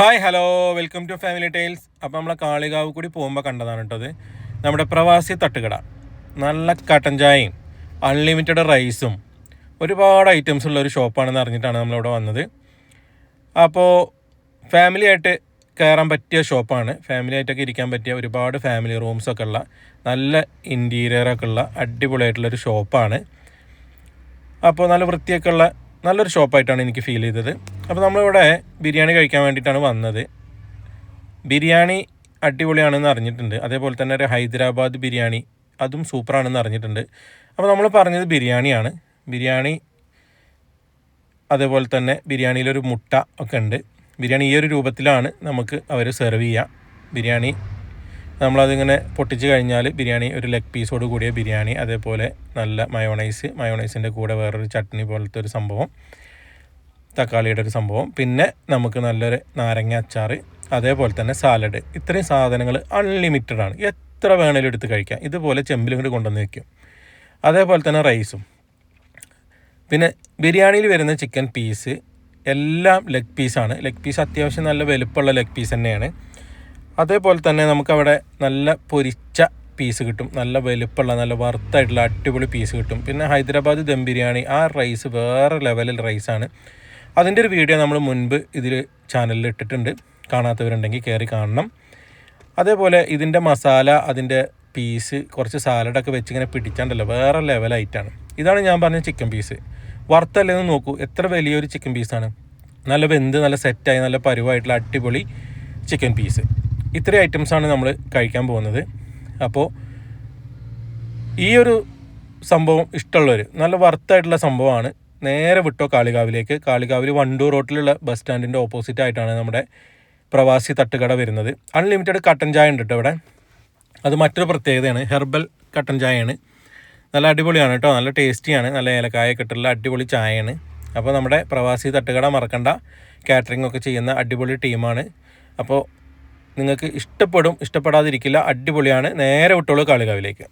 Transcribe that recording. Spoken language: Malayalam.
Hi hello welcome to Family Tiles. അപ്പോൾ നമ്മളെ കാളികാവ് കൂടി പോകുമ്പോൾ കണ്ടതാണ് കേട്ടത് നമ്മുടെ പ്രവാസി തട്ടുകട. നല്ല കട്ടൻ ചായയും അൺലിമിറ്റഡ് റൈസും ഒരുപാട് ഐറ്റംസ് ഉള്ള ഒരു ഷോപ്പാണെന്ന് അറിഞ്ഞിട്ടാണ് നമ്മളിവിടെ വന്നത്. അപ്പോൾ ഫാമിലി ആയിട്ട് കയറാൻ പറ്റിയ ഷോപ്പാണ്. ഫാമിലി ആയിട്ടൊക്കെ ഇരിക്കാൻ പറ്റിയ ഒരുപാട് ഫാമിലി റൂംസൊക്കെ ഉള്ള നല്ല ഇൻറ്റീരിയറൊക്കെ ഉള്ള അടിപൊളിയായിട്ടുള്ളൊരു ഷോപ്പാണ്. അപ്പോൾ നല്ല വൃത്തിയൊക്കെ ഉള്ള നല്ലൊരു ഷോപ്പായിട്ടാണ് എനിക്ക് ഫീൽ ചെയ്തത്. അപ്പോൾ നമ്മളിവിടെ ബിരിയാണി കഴിക്കാൻ വേണ്ടിയിട്ടാണ് വന്നത്. ബിരിയാണി അടിപൊളിയാണെന്ന് അറിഞ്ഞിട്ടുണ്ട്. അതേപോലെ തന്നെ ഒരു ഹൈദരാബാദ് ബിരിയാണി അതും സൂപ്പറാണെന്ന് അറിഞ്ഞിട്ടുണ്ട്. അപ്പോൾ നമ്മൾ പറഞ്ഞത് ബിരിയാണിയാണ്. ബിരിയാണി അതേപോലെ തന്നെ ബിരിയാണിയിലൊരു മുട്ട ഒക്കെ ഉണ്ട്. ബിരിയാണി ഈ ഒരു രൂപത്തിലാണ് നമുക്ക് അവർ സെർവ് ചെയ്യുക. ബിരിയാണി നമ്മളതിങ്ങനെ പൊട്ടിച്ച് കഴിഞ്ഞാൽ ബിരിയാണി ഒരു ലെഗ് പീസോട് കൂടിയ ബിരിയാണി, അതേപോലെ നല്ല മയോണൈസിൻ്റെ കൂടെ വേറൊരു ചട്നി പോലത്തെ ഒരു സംഭവം, തക്കാളിയുടെ ഒരു സംഭവം, പിന്നെ നമുക്ക് നല്ലൊരു നാരങ്ങ അച്ചാർ, അതേപോലെ തന്നെ സാലഡ്. ഇത്രയും സാധനങ്ങൾ അൺലിമിറ്റഡ് ആണ്. എത്ര വേണേലും എടുത്ത് കഴിക്കാം. ഇതുപോലെ ചെമ്പിലും കൂടി കൊണ്ടുവന്ന് വയ്ക്കും. അതേപോലെ തന്നെ റൈസും. പിന്നെ ബിരിയാണിയിൽ വരുന്ന ചിക്കൻ പീസ് എല്ലാം ലെഗ് പീസാണ്. ലെഗ് പീസ് അത്യാവശ്യം നല്ല വലുപ്പമുള്ള ലെഗ് പീസ് തന്നെയാണ്. അതേപോലെ തന്നെ നമുക്കവിടെ നല്ല പൊരിച്ച പീസ് കിട്ടും. നല്ല വലുപ്പമുള്ള നല്ല വറുത്തായിട്ടുള്ള അടിപൊളി പീസ് കിട്ടും. പിന്നെ ഹൈദരാബാദ് ദം ബിരിയാണി, ആ റൈസ് വേറെ ലെവലിൽ റൈസാണ്. അതിൻ്റെ ഒരു വീഡിയോ നമ്മൾ മുൻപ് ഇതിൽ ചാനലിൽ ഇട്ടിട്ടുണ്ട്. കാണാത്തവരുണ്ടെങ്കിൽ കയറി കാണണം. അതേപോലെ ഇതിൻ്റെ മസാല, അതിൻ്റെ പീസ്, കുറച്ച് സാലഡൊക്കെ വെച്ച് ഇങ്ങനെ പിടിച്ചാണ്ടല്ലോ വേറെ ലെവലായിട്ടാണ്. ഇതാണ് ഞാൻ പറഞ്ഞ ചിക്കൻ പീസ്. വറുത്തല്ലേന്ന് നോക്കൂ, എത്ര വലിയൊരു ചിക്കൻ പീസാണ്. നല്ല വെന്ത് നല്ല സെറ്റായി നല്ല പരുവായിട്ടുള്ള അടിപൊളി ചിക്കൻ പീസ്. ഇത്രയും ഐറ്റംസാണ് നമ്മൾ കഴിക്കാൻ പോകുന്നത്. അപ്പോൾ ഈ ഒരു സംഭവം ഇഷ്ടമുള്ളവർ, നല്ല വർത്തായിട്ടുള്ള സംഭവമാണ്, നേരെ വിട്ടോ കാളികാവിലേക്ക്. കാളികാവിൽ വണ്ടൂർ റോട്ടിലുള്ള ബസ് സ്റ്റാൻഡിൻ്റെ ഓപ്പോസിറ്റ് ആയിട്ടാണ് നമ്മുടെ പ്രവാസി തട്ടുകട വരുന്നത്. അൺലിമിറ്റഡ് കട്ടൻ ചായ ഉണ്ട് കേട്ടോ ഇവിടെ. അത് മറ്റൊരു പ്രത്യേകതയാണ്. ഹെർബൽ കട്ടൻ ചായയാണ്. നല്ല അടിപൊളിയാണ് കേട്ടോ. നല്ല ടേസ്റ്റിയാണ്. നല്ല ഏലക്കായൊക്കെ ഇട്ടുള്ള അടിപൊളി ചായയാണ്. അപ്പോൾ നമ്മുടെ പ്രവാസി തട്ടുകട മറക്കണ്ട. കാറ്ററിംഗ് ഒക്കെ ചെയ്യുന്ന അടിപൊളി ടീമാണ്. അപ്പോൾ നിങ്ങൾക്ക് ഇഷ്ടപ്പെടാതിരിക്കില്ല. അടിപൊളിയാണ്. നേരെ വിട്ടോളൂ കാളികാവിലേക്ക്.